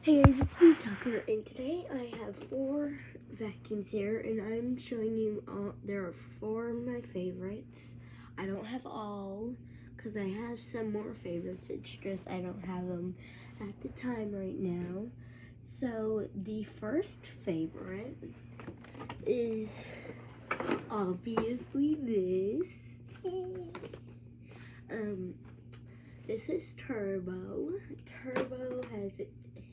Hey guys, it's me Tucker, and today I have 4 vacuums here, and I'm showing you all. There are 4 of my favorites. I don't have all, because I have some more favorites. It's just I don't have them at the time right now. So the first favorite is obviously this. This is Turbo. Turbo has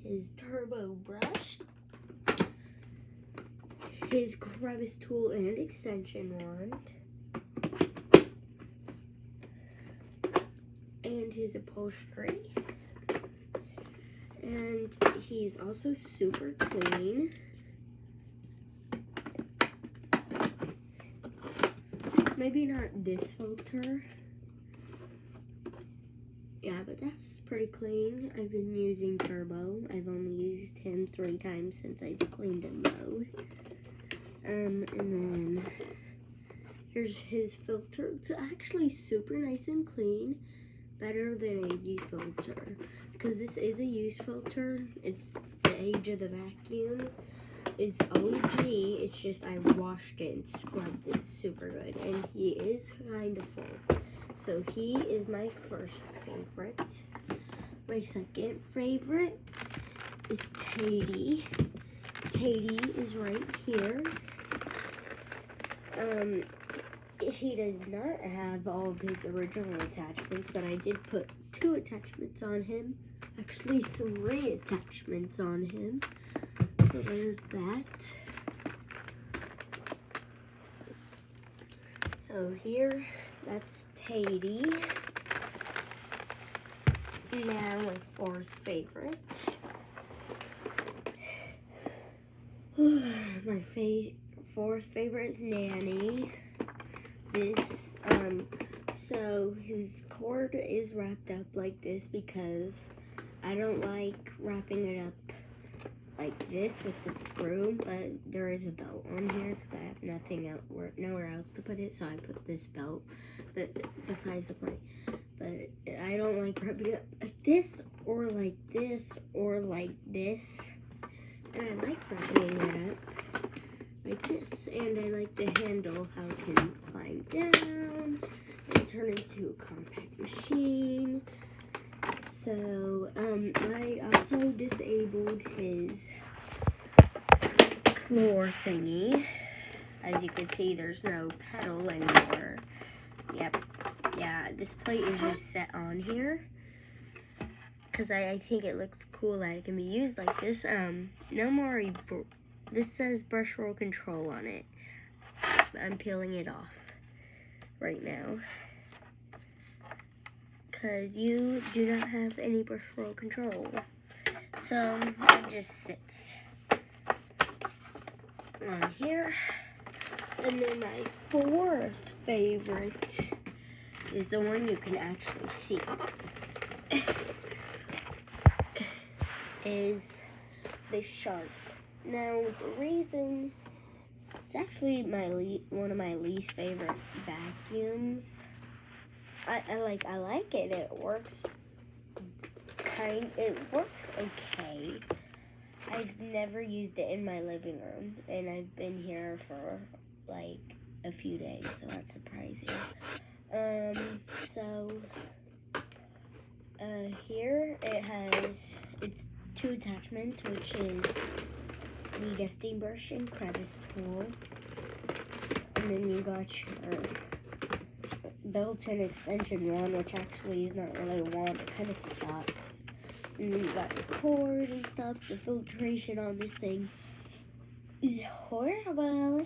his turbo brush, his crevice tool and extension wand, and his upholstery. And he's also super clean. Maybe not this filter. Yeah, but that's pretty clean. I've been using Turbo. I've only used him 3 times since I've cleaned him though. And then here's his filter. It's actually super nice and clean. Better than a used filter. Because this is a used filter. It's the age of the vacuum. It's OG. It's just I washed it and scrubbed it super good. And he is kind of full. So he is my first favorite. My second favorite is Teddy. Teddy is right here. He does not have all of his original attachments, but I did put 2 attachments on him. Actually, 3 attachments on him. So there's that. So here, that's Teddy. Now my 4th favorite. My 4th favorite is Nanny. This, so his cord is wrapped up like this because I don't like wrapping it up like this with the screw, but there is a belt on here because I have nowhere else to put it, so I put this belt. But besides the point, but I don't like wrapping it up like this or like this or like this, and I like wrapping it up like this, and I like the handle how it can climb down and turn into a compact machine. So, I also disabled his floor thingy. As you can see, there's no pedal anymore. Yep. Yeah, this plate is just set on here. Because I think it looks cool that it can be used like this. No more, this says brush roll control on it. I'm peeling it off right now. Because you do not have any brush roll control. So it just sits on here. And then my 4th favorite is the one you can actually see. Is the Shark. Now the reason, it's actually one of my least favorite vacuums. I like it. It works okay. I've never used it in my living room, and I've been here for like a few days, so that's surprising. Here it's 2 attachments, which is the dusting brush and crevice tool, and then you got your built-in extension wand, which actually is not really a wand, it kind of sucks. And then you got your cord and stuff. The filtration on this thing is horrible.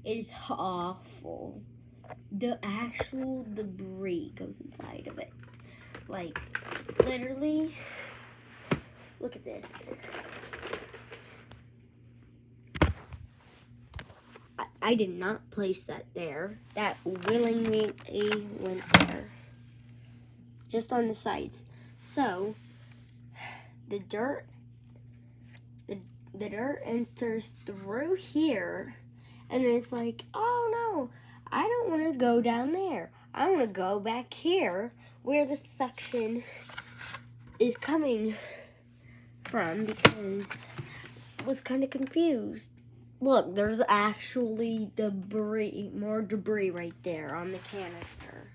It's awful. The actual debris goes inside of it. Like, literally, look at this. I did not place that there. That willingly went there. Just on the sides. So, the dirt enters through here. And it's like, oh no, I don't want to go down there. I want to go back here where the suction is coming from, because I was kind of confused. Look, there's actually debris, more debris right there on the canister.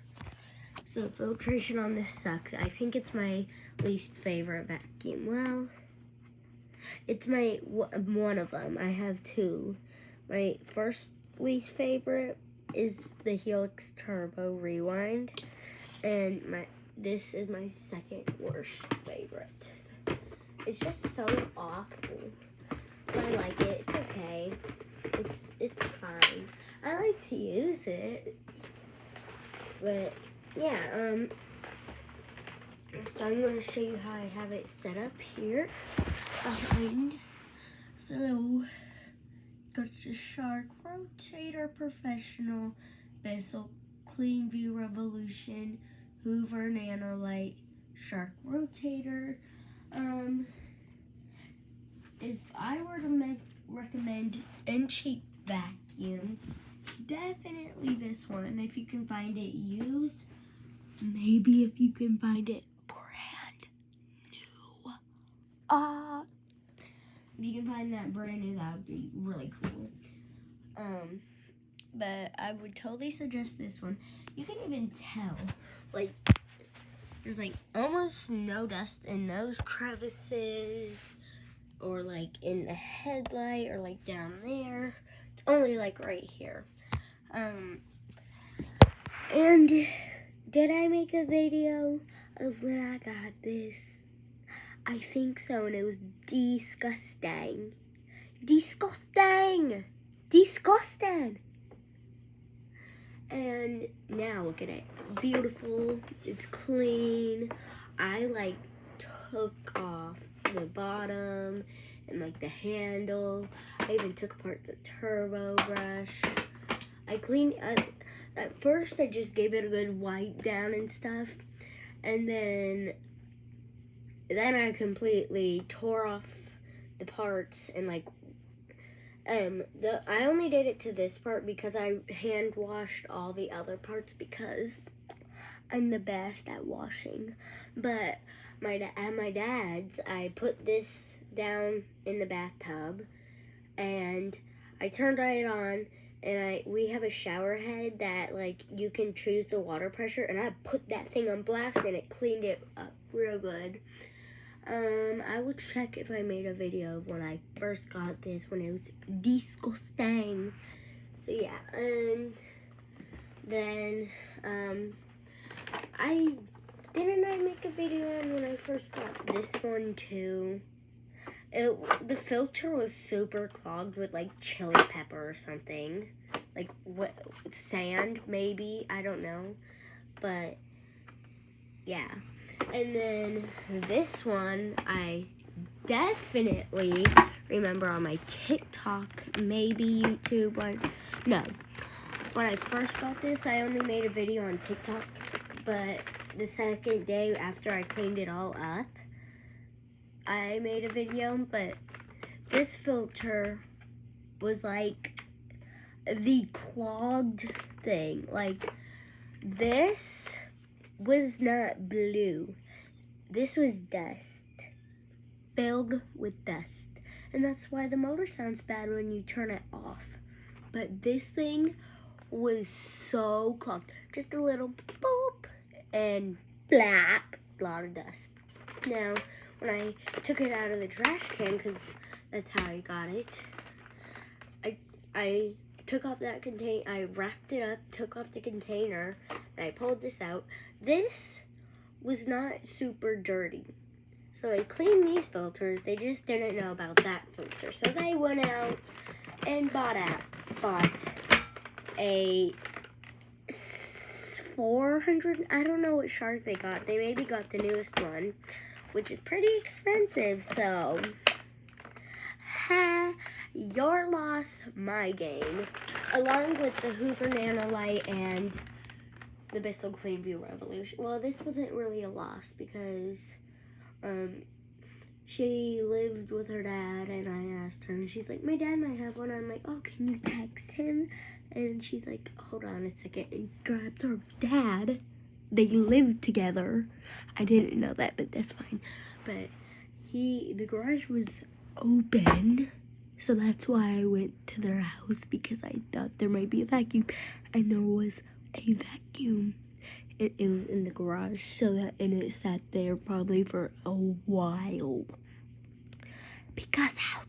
So filtration on this sucks. I think it's my least favorite vacuum. Well, it's my one of them. I have two. My first least favorite is the Helix Turbo Rewind, and this is my second worst favorite. It's just so awful. But I like it. It's okay. It's fine. I like to use it. But yeah, so I'm gonna show you how I have it set up here. So got your Shark Rotator Professional, Bissell Cleanview Revolution, Hoover Nanolite, Shark Rotator. If I were to recommend and cheap vacuums, definitely this one. If you can find it used, maybe if you can find it brand new. If you can find that brand new, that would be really cool. But I would totally suggest this one. You can even tell, like, there's like almost no dust in those crevices, or like in the headlight, or like down there. It's only like right here. And did I make a video of when I got this? I think so, and it was disgusting. Disgusting! Disgusting! And now look at it. Beautiful. It's clean. I like took off the bottom and like the handle. I even took apart the turbo brush. I cleaned at first I just gave it a good wipe down and stuff, and then I completely tore off the parts, and like I only did it to this part because I hand washed all the other parts because I'm the best at washing. But at my dad's, I put this down in the bathtub, and I turned it on, and we have a shower head that like you can choose the water pressure, and I put that thing on blast, and it cleaned it up real good. I will check if I made a video of when I first got this, when it was disgusting. So yeah, and then I make a video on when I first got this one too. The filter was super clogged with like chili pepper or something, like what, sand maybe, I don't know, but yeah. And then this one I definitely remember on my TikTok, maybe YouTube, no. When I first got this, I only made a video on TikTok, but the second day after I cleaned it all up, I made a video. But this filter was like the clogged thing. Like, this was not blue. This was dust, filled with dust. And that's why the motor sounds bad when you turn it off. But this thing was so clogged. Just a little boop and black, a lot of dust. Now, when I took it out of the trash can, because that's how I got it, I took off that container, I wrapped it up, took off the container, and I pulled this out. This was not super dirty. So they cleaned these filters, they just didn't know about that filter. So they went out and bought a 400, I don't know what Shark they got. They maybe got the newest one, which is pretty expensive. So, your loss, my gain. Along with the Hoover Nanolite and the Bissell Cleanview Revolution. Well, this wasn't really a loss because she lived with her dad, and I asked her, and she's like, my dad might have one. I'm like, oh, can you text him? And she's like, hold on a second, and grabs her dad they lived together. I didn't know that, but that's fine. But the garage was open, so that's why I went to their house, because I thought there might be a vacuum, and there was a vacuum. It was in the garage, and it sat there probably for a while. Because how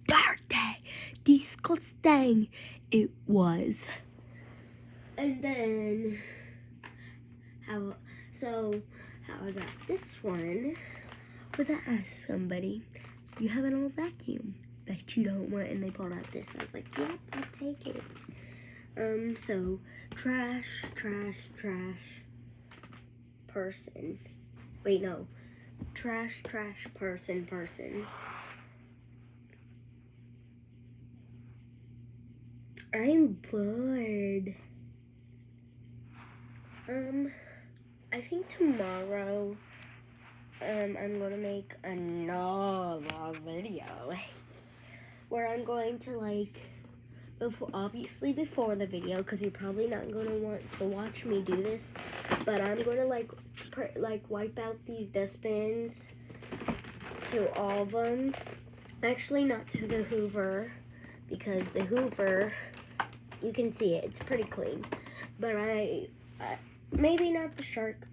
dirty, disgusting it was. And then how I got this one was I asked somebody, you have an old vacuum that you don't want, and they pulled out this. I was like, yep, I'll take it. So trash person. Wait, no. Trash person. I'm bored. I think tomorrow, I'm gonna make another video where I'm going to obviously before the video, because you're probably not gonna want to watch me do this, but I'm gonna wipe out these dustbins to all of them. Actually, not to the Hoover, because the Hoover, you can see it, it's pretty clean. But maybe not the shark.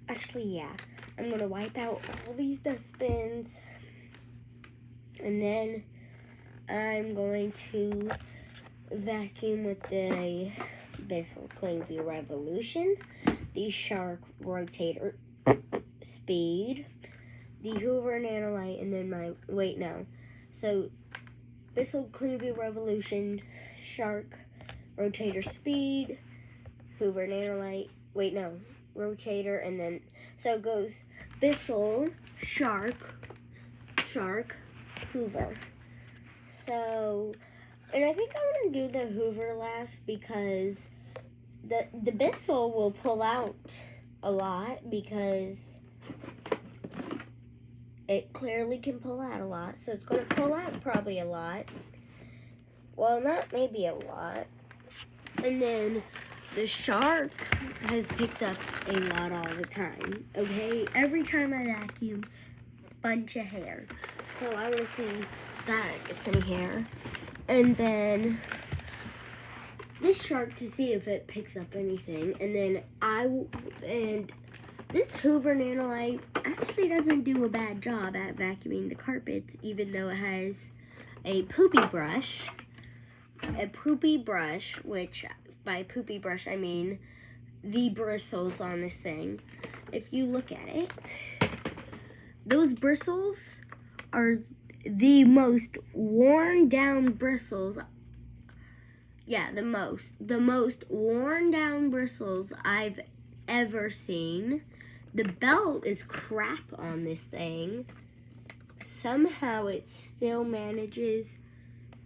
Actually, yeah. I'm gonna wipe out all these dustbins, and then I'm going to vacuum with the Bissell Cleanview Revolution, the Shark Rotator Speed, the Hoover Nanolite, and then So Bissell Cleanview Revolution, Shark Rotator Speed, Hoover Nanolite, Rotator, and then, so it goes Bissell, Shark, Hoover. So, and I think I'm going to do the Hoover last, because the Bissell will pull out a lot, because it clearly can pull out a lot. So it's going to pull out probably a lot. Well, not maybe a lot. And then the Shark has picked up a lot all the time, okay? Every time I vacuum, bunch of hair. So I want to see that gets any hair. And then this Shark to see if it picks up anything. And then this Hoover Nanolite actually doesn't do a bad job at vacuuming the carpets, even though it has a poopy brush. A poopy brush, which by poopy brush I mean the bristles on this thing. If you look at it, those bristles are the most worn down bristles. Yeah, the most worn down bristles I've ever seen. The belt is crap on this thing. Somehow it still manages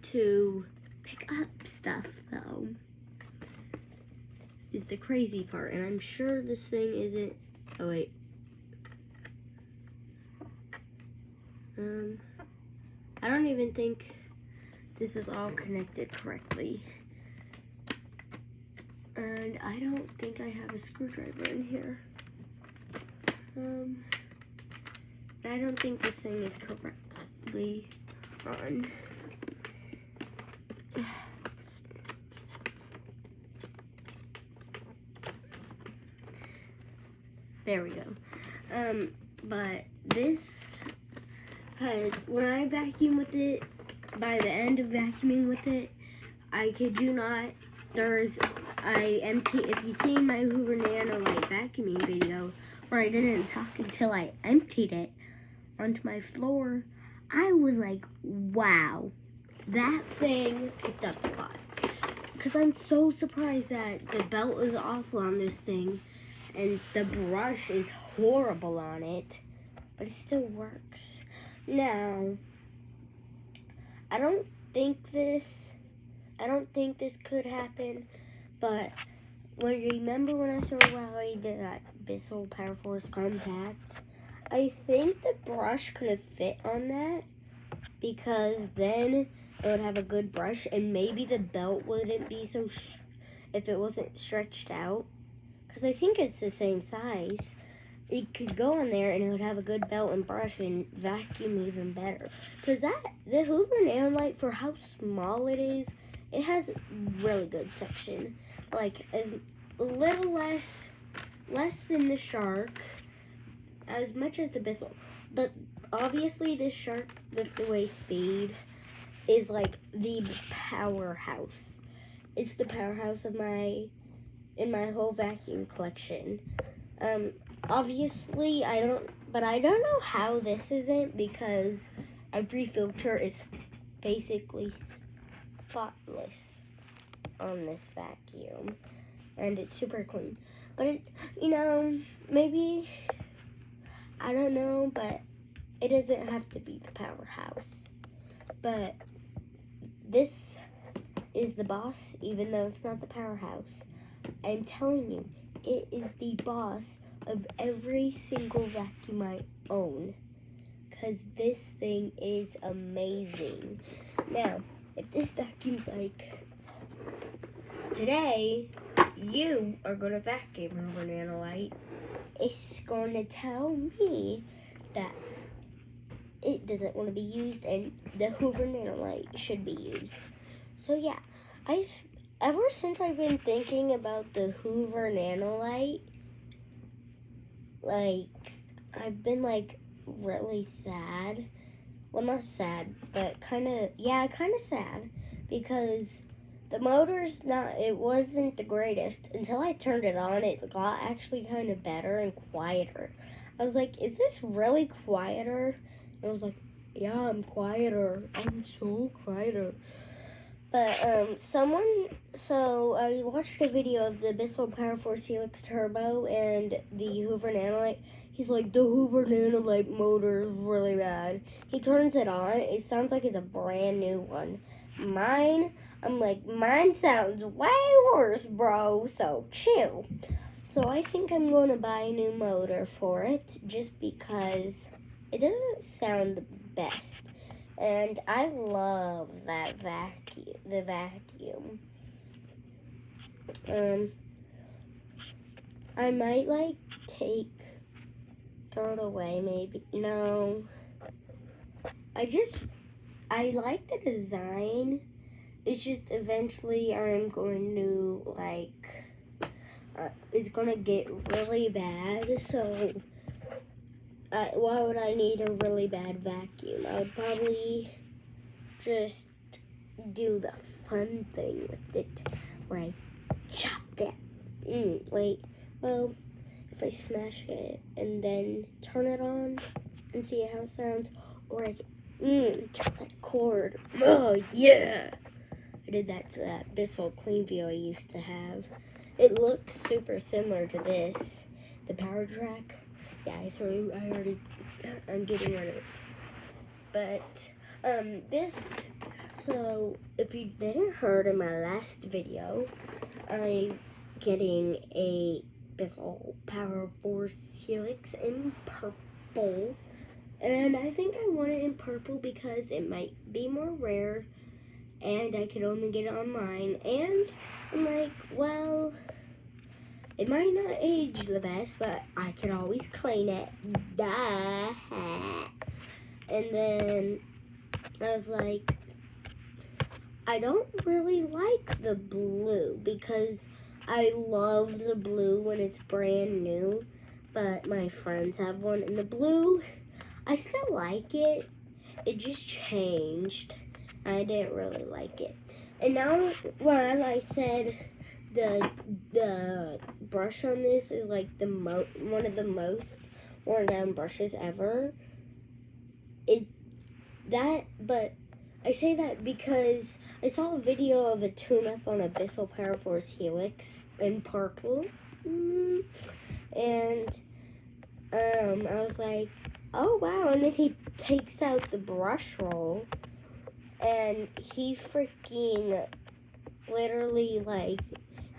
to pick up stuff, though, is the crazy part. And I'm sure this thing isn't, oh wait, I don't even think this is all connected correctly, and I don't think I have a screwdriver in here. I don't think this thing is correctly on. There we go. But this has, when I vacuum with it, by the end of vacuuming with it, I kid you not, if you've seen my Hoover Nanolite vacuuming video, where I didn't talk until I emptied it onto my floor, I was like, wow, that thing picked up a lot. Because I'm so surprised that the belt is awful on this thing, and the brush is horrible on it, but it still works. Now, I don't think this could happen, but remember when I threw away that Bissell Power Force Compact? I think the brush could have fit on that, because then it would have a good brush, and maybe the belt wouldn't be so if it wasn't stretched out. because I think it's the same size. It could go in there and it would have a good belt and brush and vacuum even better. Because the Hoover Nanolite, for how small it is, it has really good suction. Like, as a little less than the Shark, as much as the Bissell. But obviously the Shark lift-away speed is like the powerhouse. It's the powerhouse of in my whole vacuum collection. Obviously I don't know how this isn't, because every filter is basically spotless on this vacuum, and it's super clean. But it, maybe, I don't know, but it doesn't have to be the powerhouse. But this is the boss, even though it's not the powerhouse. I'm telling you, it is the boss of every single vacuum I own, because this thing is amazing. Now, if this vacuum's like, today, you are going to vacuum Hoover Nanolite, it's going to tell me that it doesn't want to be used and the Hoover Nanolite should be used. So yeah, ever since I've been thinking about the Hoover Nanolite, like, I've been like really sad. Well, not sad, but kind of sad, because the motor's it wasn't the greatest. Until I turned it on, it got actually kind of better and quieter. I was like, is this really quieter? And I was like, yeah, I'm quieter. I'm so quieter. But, so I watched a video of the Bissell Power Force Helix Turbo and the Hoover Nanolite. He's like, the Hoover Nanolite motor is really bad. He turns it on. It sounds like it's a brand new one. Mine sounds way worse, bro. So chill. So I think I'm going to buy a new motor for it, just because it doesn't sound the best. And I love the vacuum. I might throw it away, maybe. No. I like the design. It's just eventually I'm going to it's gonna get really bad. So why would I need a really bad vacuum? I would probably just do the fun thing with it, where I chop that. Wait, well, if I smash it and then turn it on and see how it sounds, or I can chop that cord. Oh yeah! I did that to that Bissell Cleanview I used to have. It looks super similar to this, the power track. Yeah, I'm getting rid of it. But, so if you didn't heard in my last video, I'm getting a Bissell Power Force Helix in purple. And I think I want it in purple because it might be more rare, and I could only get it online. And I'm like, well, it might not age the best, but I can always clean it. Duh. And then I was like, I don't really like the blue, because I love the blue when it's brand new, but my friends have one in the blue. I still like it. It just changed. I didn't really like it. And now, while I said the brush on this is like one of the most worn down brushes ever. But I say that because I saw a video of a tune-up on a Bissell Power Force Helix in purple, and I was like, oh wow! And then he takes out the brush roll, and he freaking literally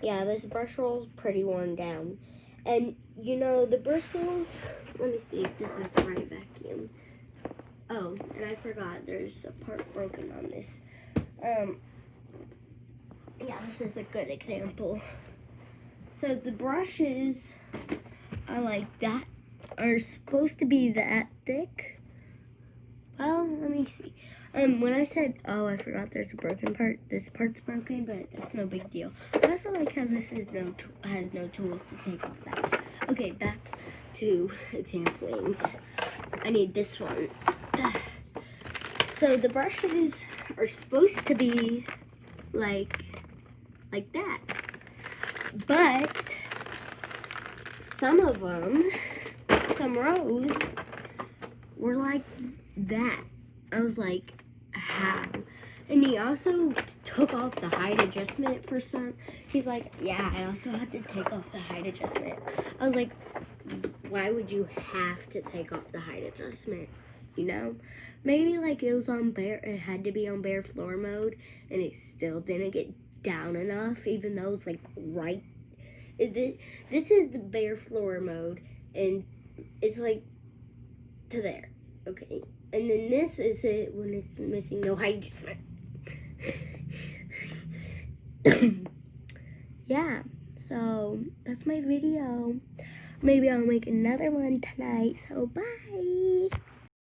yeah, this brush roll is pretty worn down. And the bristles, let me see if this is the right vacuum. Oh, and I forgot, there's a part broken on this. Yeah, this is a good example. So the brushes are like that, are supposed to be that thick. Well, let me see. When I said, oh, I forgot there's a broken part. This part's broken, but that's no big deal. I also like how this is has no tools to take off that. Okay, back to examplings. I need this one. So the brushes are supposed to be like that, but some of them, some rows were like that. I was like, how? And he also took off the height adjustment for some. He's like, yeah, I also have to take off the height adjustment. I was like, why would you have to take off the height adjustment? You know, maybe like it was on bare, it had to be on bare floor mode, and it still didn't get down enough, even though it's like right. This is the bare floor mode, and it's like to there, okay. And then this is it when it's missing no height adjustment. Yeah, so that's my video. Maybe I'll make another one tonight. So bye.